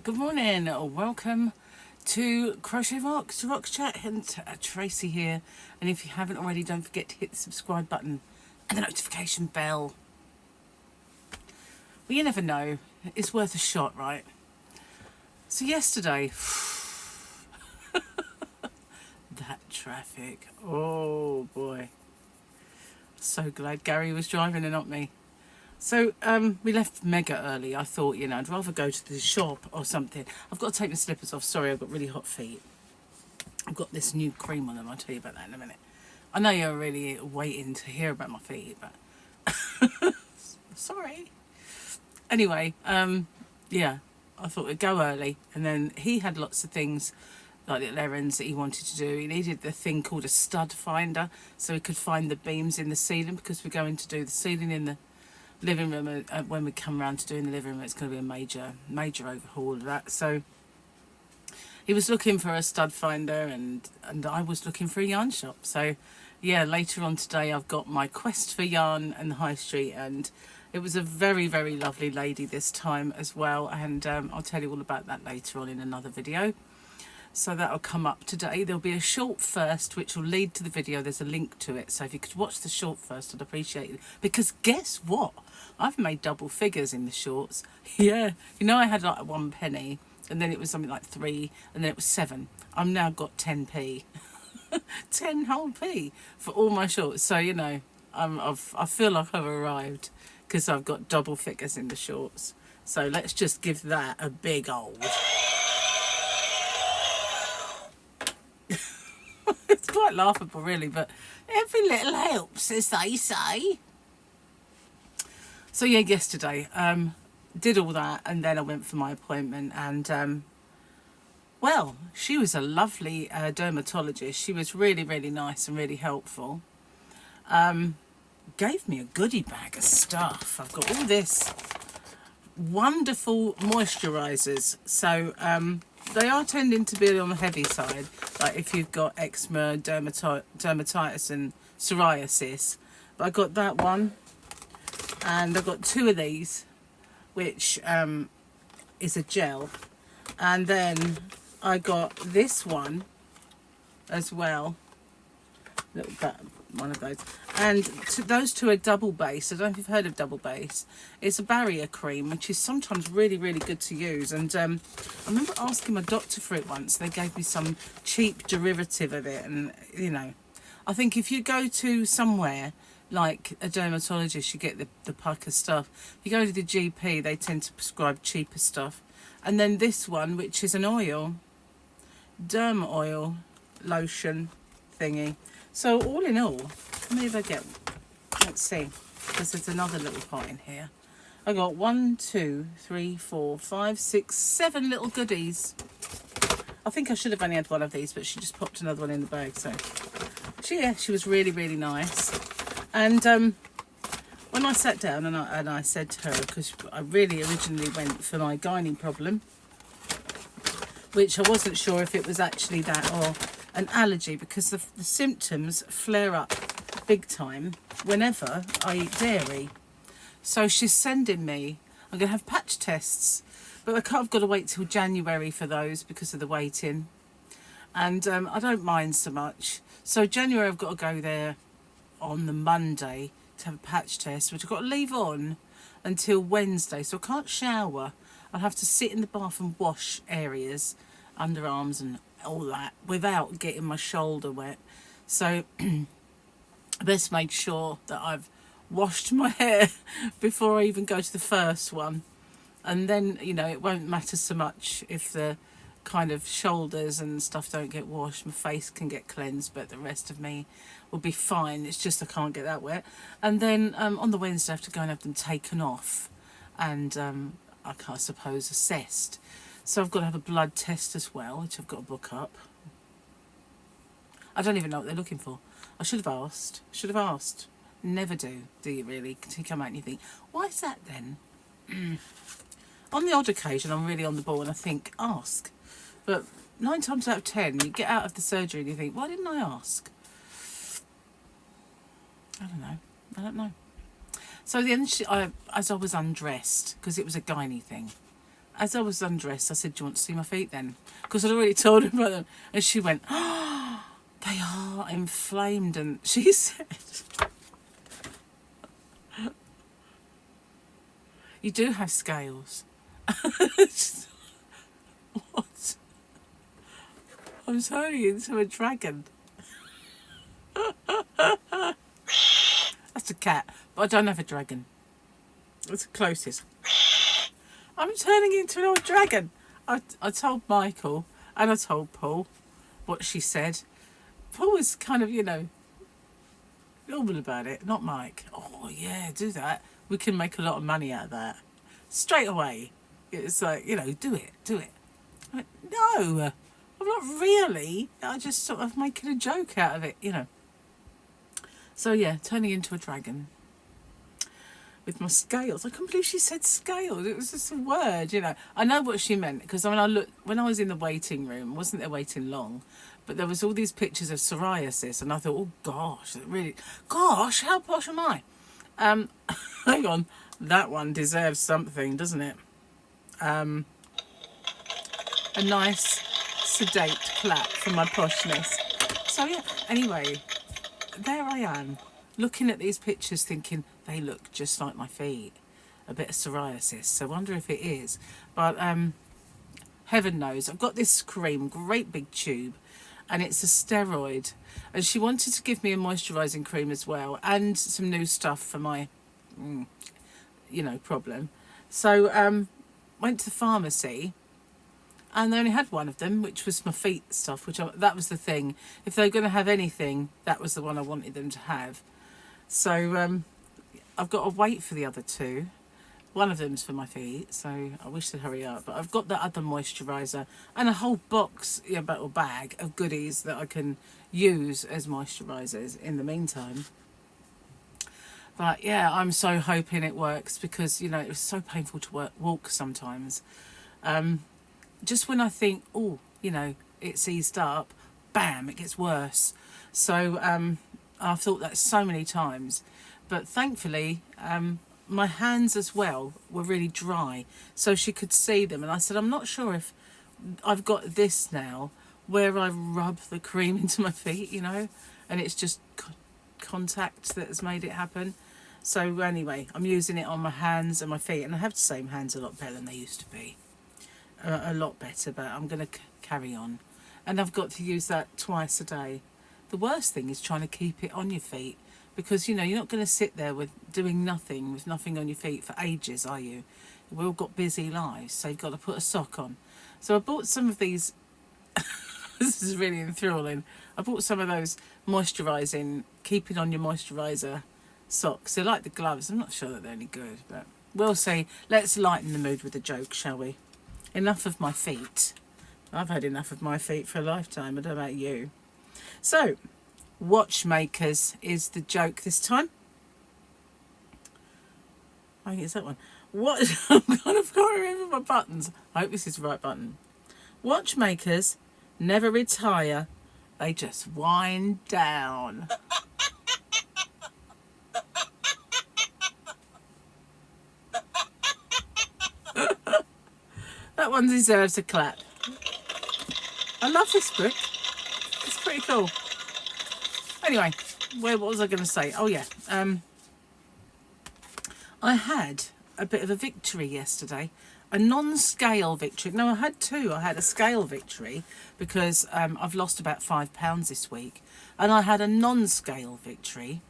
Good morning, welcome to Crochet Rock Chat, and Tracy here. And if you haven't already, don't forget to hit the subscribe button and the notification bell. Well, you never know, it's worth a shot, right? So yesterday, that traffic, oh boy. So glad Gary was driving and not me. So we left mega early. I thought, I'd rather go to the shop or something. I've got to take my slippers off. Sorry, I've got really hot feet. I've got this new cream on them. I'll tell you about that in a minute. I know you're really waiting to hear about my feet, but sorry. Anyway, yeah, I thought we'd go early. And then he had lots of things, like little errands that he wanted to do. He needed the thing called a stud finder, so he could find the beams in the ceiling, because we're going to do the ceiling in the living room. When we come around to doing the living room, it's going to be a major overhaul of that. So he was looking for a stud finder, and I was looking for a yarn shop. So yeah, later on today I've got my quest for yarn and the high street, and it was a very, very lovely lady this time as well, and I'll tell you all about that later on in another video. So that'll come up today. There'll be a short first, which will lead to the video. There's a link to it. So if you could watch the short first, I'd appreciate it. Because guess what? I've made double figures in the shorts. Yeah. I had like 1 penny, and then it was something like 3, and then it was 7. I've now got 10p. 10 whole p for all my shorts. So, I feel like I've arrived, because I've got double figures in the shorts. So let's just give that a big old... It's quite laughable, really, but every little helps, as they say. So yeah, yesterday did all that, and then I went for my appointment, and well, she was a lovely dermatologist. She was really, really nice and really helpful. Gave me a goodie bag of stuff. I've got all this wonderful moisturizers. So they are tending to be on the heavy side, like if you've got eczema, dermatitis and psoriasis. But I got that one, and I got 2 of these, which is a gel, and then I got this one as well, little one of those, and those 2 are double base. I don't know if you've heard of double base. It's a barrier cream, which is sometimes really, really good to use, and I remember asking my doctor for it once. They gave me some cheap derivative of it, and I think if you go to somewhere like a dermatologist, you get the pack of stuff. If you go to the GP, they tend to prescribe cheaper stuff. And then this one, which is an oil, derma oil lotion thingy. So all in all, how many did I get? Let's see, because there's another little pot in here. I got 1, 2, 3, 4, 5, 6, 7 little goodies. I think I should have only had 1 of these, but she just popped another one in the bag. So she was really, really nice. And when I sat down and I said to her, because I really originally went for my gynae problem, which I wasn't sure if it was actually that or an allergy, because the symptoms flare up big time whenever I eat dairy. So she's sending me, I'm going to have patch tests, but I've got to wait till January for those because of the waiting. And I don't mind so much. So January I've got to go there on the Monday to have a patch test, which I've got to leave on until Wednesday. So I can't shower. I'll have to sit in the bath and wash areas, underarms and all that, without getting my shoulder wet. So I best make sure that I've washed my hair before I even go to the first one, and then it won't matter so much if the kind of shoulders and stuff don't get washed. My face can get cleansed, but the rest of me will be fine. It's just I can't get that wet. And then on the Wednesday I have to go and have them taken off, and I suppose assessed. So I've got to have a blood test as well, which I've got to book up. I don't even know what they're looking for. I should have asked. Never do you really? Until you come out and you think, why is that then? On the odd occasion, I'm really on the ball and I think, ask. But 9 times out of 10, you get out of the surgery and you think, why didn't I ask? I don't know. So then as I was undressed, because it was a gynae thing, as I was undressed, I said, do you want to see my feet then? Because I'd already told her about them. And she went, oh, they are inflamed. And she said, you do have scales. What? I'm turning into a dragon. That's a cat, but I don't have a dragon. That's the closest. I'm turning into an old dragon. I told Michael and I told Paul what she said. Paul was kind of, normal about it, not Mike. Oh, yeah, do that. We can make a lot of money out of that. Straight away. It's like, do it. I went, no, I'm not really. I just sort of making a joke out of it, So, yeah, turning into a dragon. With my scales. I couldn't believe she said scales. It was just a word, I know what she meant, because when I was in the waiting room, I wasn't there waiting long, but there was all these pictures of psoriasis, and I thought, oh gosh, how posh am I? Hang on, that one deserves something, doesn't it? A nice sedate clap for my poshness. So yeah, anyway, there I am, looking at these pictures thinking, they look just like my feet. A bit of psoriasis, so I wonder if it is. But heaven knows. I've got this cream, great big tube, and it's a steroid. And she wanted to give me a moisturising cream as well, and some new stuff for my, problem. So went to the pharmacy, and they only had one of them, which was my feet stuff, that was the thing. If they were going to have anything, that was the one I wanted them to have. So I've got to wait for the other two. One of them's for my feet, so I wish they'd hurry up. But I've got the other moisturiser and a whole box, or bag of goodies that I can use as moisturisers in the meantime. But yeah, I'm so hoping it works, because, it was so painful to walk sometimes. Just when I think, it's eased up, bam, it gets worse. So I've thought that so many times. But thankfully, my hands as well were really dry, so she could see them. And I said, I'm not sure if I've got this now, where I rub the cream into my feet, and it's just contact that has made it happen. So anyway, I'm using it on my hands and my feet, and I have to say my hands are a lot better than they used to be. A lot better, but I'm going to carry on. And I've got to use that twice a day. The worst thing is trying to keep it on your feet, because, you're not going to sit there with nothing on your feet for ages, are you? We've all got busy lives, so you've got to put a sock on. So I bought some of these. This is really enthralling. I bought some of those moisturising, keeping on your moisturiser socks. They're like the gloves. I'm not sure that they're any good, but we'll see. Let's lighten the mood with a joke, shall we? Enough of my feet. I've had enough of my feet for a lifetime. I don't know about you. So, watchmakers is the joke this time. I think it's that one. I'm kind of can't remember my buttons. I hope this is the right button. Watchmakers never retire. They just wind down. That one deserves a clap. I love this book. It's pretty cool. Anyway, what was I going to say? Oh, yeah. I had a bit of a victory yesterday. A non-scale victory. No, I had two. I had a scale victory because I've lost about £5 this week. And I had a non-scale victory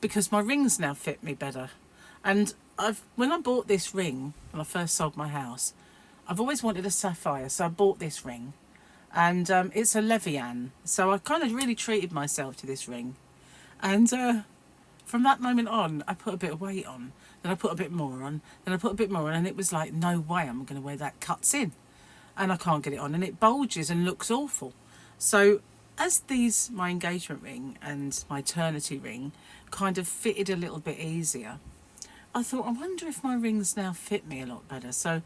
because my rings now fit me better. And when I bought this ring, when I first sold my house, I've always wanted a sapphire, so I bought this ring. And it's a Levian, so I kind of really treated myself to this ring. And from that moment on, I put a bit of weight on, then I put a bit more on, then I put a bit more on, and it was like, no way I'm going to wear that, cuts in. And I can't get it on, and it bulges and looks awful. So as my engagement ring and my eternity ring kind of fitted a little bit easier, I thought, I wonder if my rings now fit me a lot better. So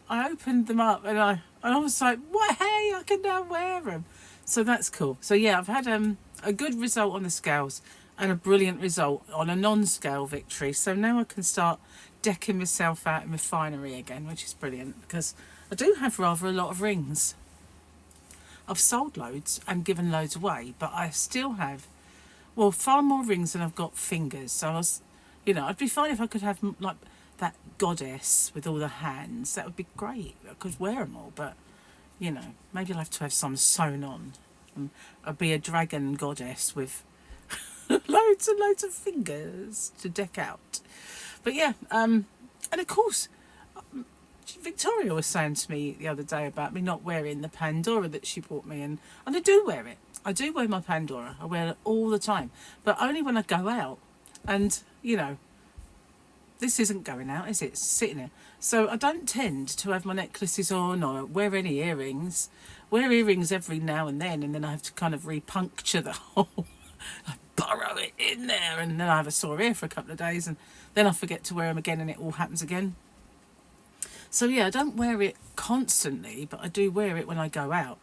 I opened them up and I was like, what, hey, I can now wear them. So that's cool. So yeah, I've had a good result on the scales and a brilliant result on a non-scale victory. So now I can start decking myself out in my finery again, which is brilliant because I do have rather a lot of rings. I've sold loads and given loads away, but I still have, well, far more rings than I've got fingers. So I was, you know, I'd be fine if I could have like that goddess with all the hands. That would be great. I could wear them all, but, you know, maybe I'll have to have some sewn on. I'll be a dragon goddess with loads and loads of fingers to deck out. But yeah, and of course, Victoria was saying to me the other day about me not wearing the Pandora that she bought me, and I do wear it. I do wear my Pandora. I wear it all the time, but only when I go out. And, you know, this isn't going out, is it? It's sitting there. So I don't tend to have my necklaces on or wear any earrings. Wear earrings every now and then I have to kind of repuncture the hole. I burrow it in there, and then I have a sore ear for a couple of days, and then I forget to wear them again, and it all happens again. So yeah, I don't wear it constantly, but I do wear it when I go out.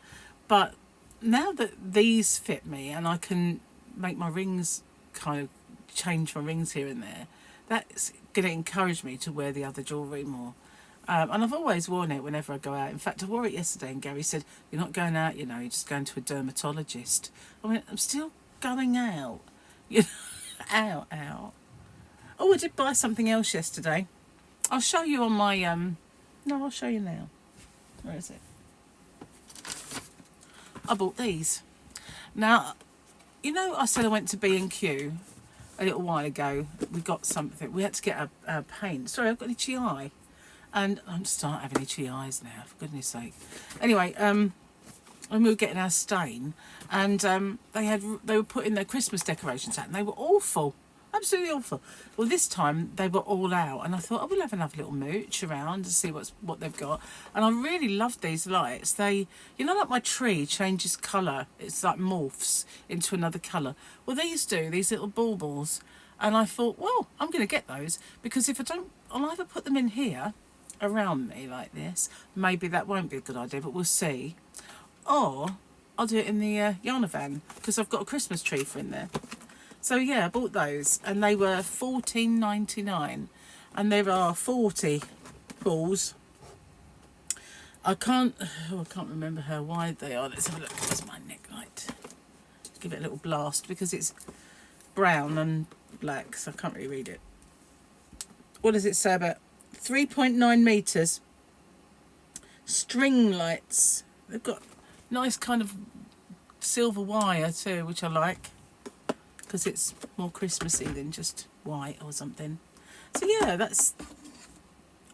But now that these fit me and I can make my rings, kind of change my rings here and there, that's going to encourage me to wear the other jewellery more. And I've always worn it whenever I go out. In fact, I wore it yesterday and Gary said, "You're not going out, you know, you're just going to a dermatologist." I mean, I'm still going out. You know, out. Oh, I did buy something else yesterday. I'll show you on my... No, I'll show you now. Where is it? I bought these. Now, you know, I said I went to B&Q a little while ago. We got something. We had to get a paint. Sorry, I've got itchy eye. And I'm starting having itchy eyes now, for goodness sake. Anyway, when we were getting our stain, and they were putting their Christmas decorations out, and they were awful. Absolutely awful. Well, this time they were all out, and I thought, we'll have another little mooch around to see what they've got. And I really loved these lights. They, you know, like my tree changes colour. It's like morphs into another colour. Well, these do, these little baubles. And I thought, well, I'm going to get those, because if I don't, I'll either put them in here around me like this. Maybe that won't be a good idea, but we'll see. Or I'll do it in the Yana van, because I've got a Christmas tree for in there. So yeah, I bought those, and they were $14.99, and there are 40 balls. I can't remember how wide they are. Let's have a look. Where's my neck light? Give it a little blast because it's brown and black, so I can't really read it. What does it say about 3.9 meters? String lights. They've got nice kind of silver wire too, which I like, because it's more Christmassy than just white or something. So yeah,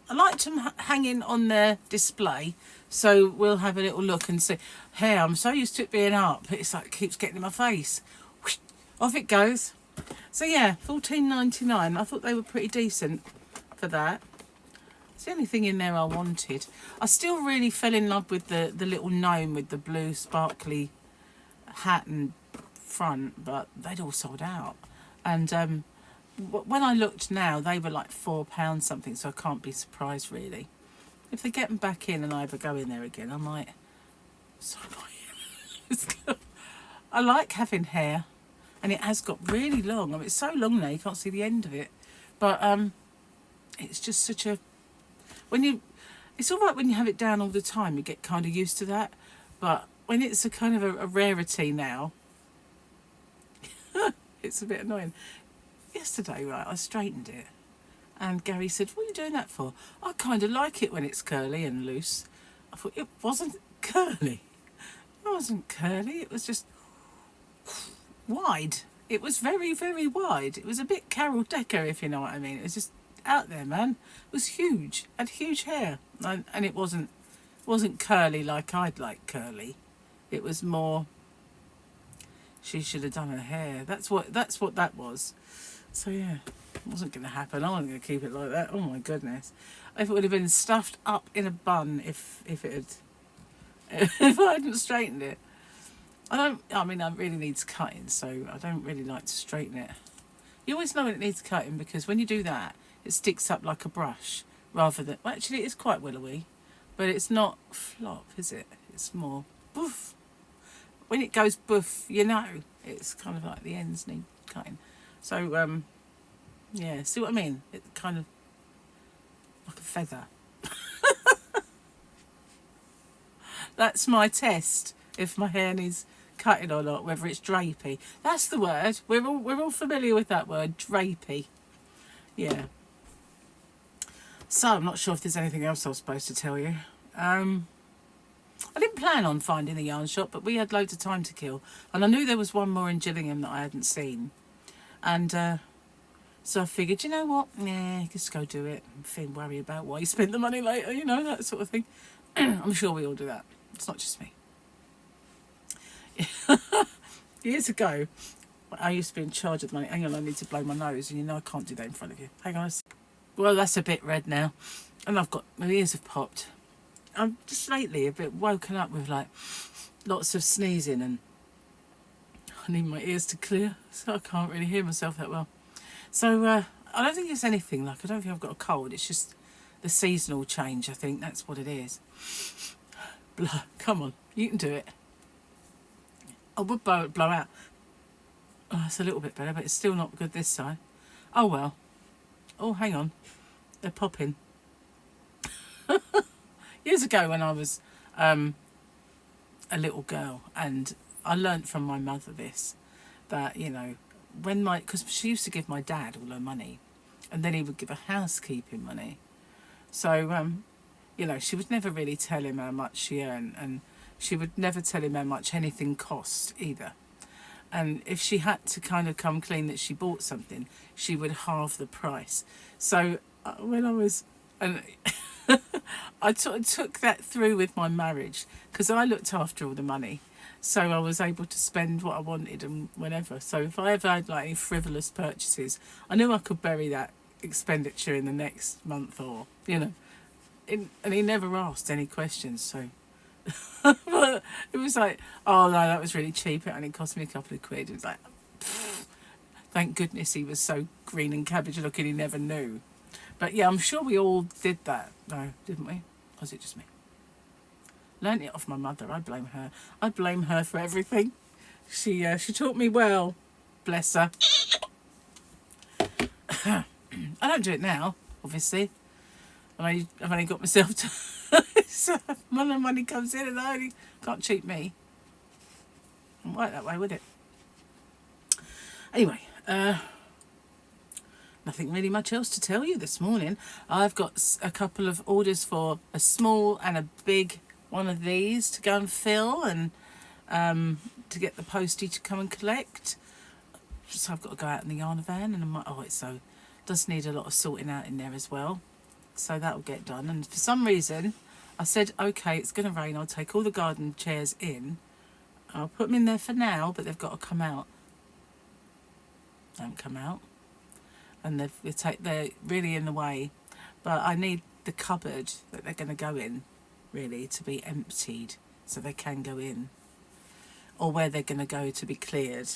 I like them hanging on their display, so we'll have a little look and see. Hey, I'm so used to it being up, it's like it keeps getting in my face. Whoosh, off it goes. So yeah, $14.99. I thought they were pretty decent for that. It's the only thing in there I wanted. I still really fell in love with the little gnome with the blue sparkly hat and front, but they'd all sold out. And when I looked now, they were like £4 something, so I can't be surprised really. If they get them back in and I ever go in there again, I might. So annoying. I like having hair, and it has got really long. I mean, it's so long now you can't see the end of it, but it's just such a it's all right when you have it down all the time, you get kind of used to that, but when it's a kind of a rarity now, it's a bit annoying. Yesterday, right, I straightened it, and Gary said, "What are you doing that for?" "I kind of like it when it's curly and loose." I thought, it wasn't curly. It wasn't curly, it was just wide. It was very, very wide. It was a bit Carol Decker, if you know what I mean. It was just out there, man. It was huge. Had huge hair, and it wasn't curly like I'd like curly. It was more, she should have done her hair. That's what that was. So yeah, it wasn't going to happen. I wasn't going to keep it like that. Oh my goodness! If it would have been stuffed up in a bun, if it had, if I hadn't straightened it. I mean, it really needs cutting, so I don't really like to straighten it. You always know when it needs cutting, because when you do that, it sticks up like a brush, rather than, well, actually it is quite willowy, but it's not flop, is it? It's more boof. When it goes boof, you know, it's kind of like the ends need cutting. So yeah, see what I mean? It kind of like a feather. That's my test, if my hair needs cutting or not, whether it's drapey. That's the word. We're all familiar with that word, drapey. Yeah. So I'm not sure if there's anything else I was supposed to tell you. I didn't plan on finding a yarn shop, but we had loads of time to kill, and I knew there was one more in Gillingham that I hadn't seen, and so I figured, you know what, yeah, just go do it and feel worry about why you spent the money later, you know, that sort of thing. I'm sure we all do that. It's not just me. Years ago, I used to be in charge of the money. Hang on, I need to blow my nose, and you know I can't do that in front of you. Hang on. Well, that's a bit red now, and I've got, my ears have popped. I'm just lately a bit woken up with like lots of sneezing, and I need my ears to clear, so I can't really hear myself that well. So I don't think it's anything, like I don't think I've got a cold. It's just the seasonal change. I think that's what it is. Come on, you can do it. I would blow out. Oh, it's a little bit better, but it's still not good this side. Oh well. Oh, hang on, they're popping. Years ago when I was a little girl, and I learnt from my mother this, that, you know, when because she used to give my dad all her money, and then he would give her housekeeping money. So, you know, she would never really tell him how much she earned, and she would never tell him how much anything cost either. And if she had to kind of come clean that she bought something, she would halve the price. So when I was... And I took that through with my marriage, because I looked after all the money. So I was able to spend what I wanted and whenever. So if I ever had like any frivolous purchases, I knew I could bury that expenditure in the next month, or, you know. And he never asked any questions, so... But it was like, oh no, that was really cheap, it only cost me a couple of quid. It was like, pfft, thank goodness he was so green and cabbage looking he never knew. But yeah, I'm sure we all did that, though, didn't we? Or was it just me? Learned it off my mother. I blame her. I blame her for everything. She taught me well, bless her. I don't do it now, obviously. I've only got myself to... So when the money comes in, and I only can't cheat me. Wouldn't work that way, would it? Anyway, nothing really much else to tell you this morning. I've got a couple of orders for a small and a big one of these to go and fill, and to get the postie to come and collect. So I've got to go out in the yarn van, and it does need a lot of sorting out in there as well. So that'll get done. And for some reason, I said, okay, it's going to rain. I'll take all the garden chairs in. I'll put them in there for now, but they've got to come out. They haven't come out. And they're really in the way. But I need the cupboard that they're going to go in, really, to be emptied so they can go in. Or where they're going to go to be cleared.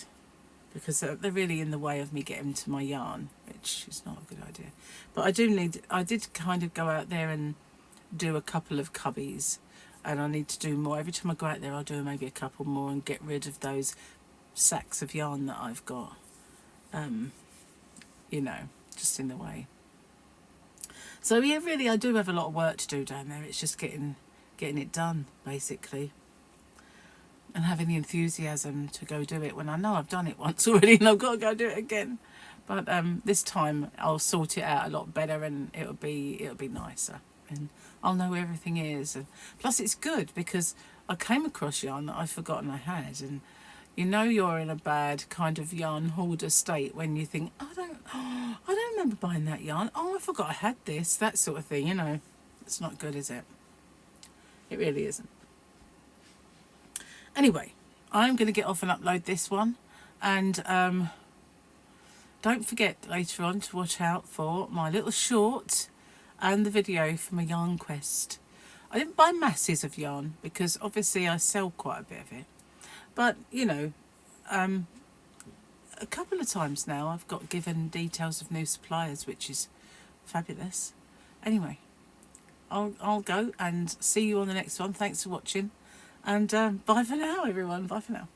Because they're really in the way of me getting to my yarn, which is not a good idea. But I did kind of go out there and do a couple of cubbies, and I need to do more. Every time I go out there, I'll do maybe a couple more and get rid of those sacks of yarn that I've got, you know, just in the way. So yeah, really, I do have a lot of work to do down there. It's just getting it done, basically. And having the enthusiasm to go do it when I know I've done it once already and I've got to go do it again. But this time I'll sort it out a lot better, and it'll be nicer, and I'll know where everything is. And plus it's good because I came across yarn that I'd forgotten I had, and you know you're in a bad kind of yarn hoarder state when you think, I don't remember buying that yarn. Oh, I forgot I had this, that sort of thing, you know. It's not good, is it? It really isn't. Anyway, I'm going to get off and upload this one, and don't forget later on to watch out for my little short and the video for my yarn quest. I didn't buy masses of yarn because obviously I sell quite a bit of it, but you know, a couple of times now I've got given details of new suppliers, which is fabulous. Anyway, I'll go and see you on the next one. Thanks for watching. And bye for now, everyone. Bye for now.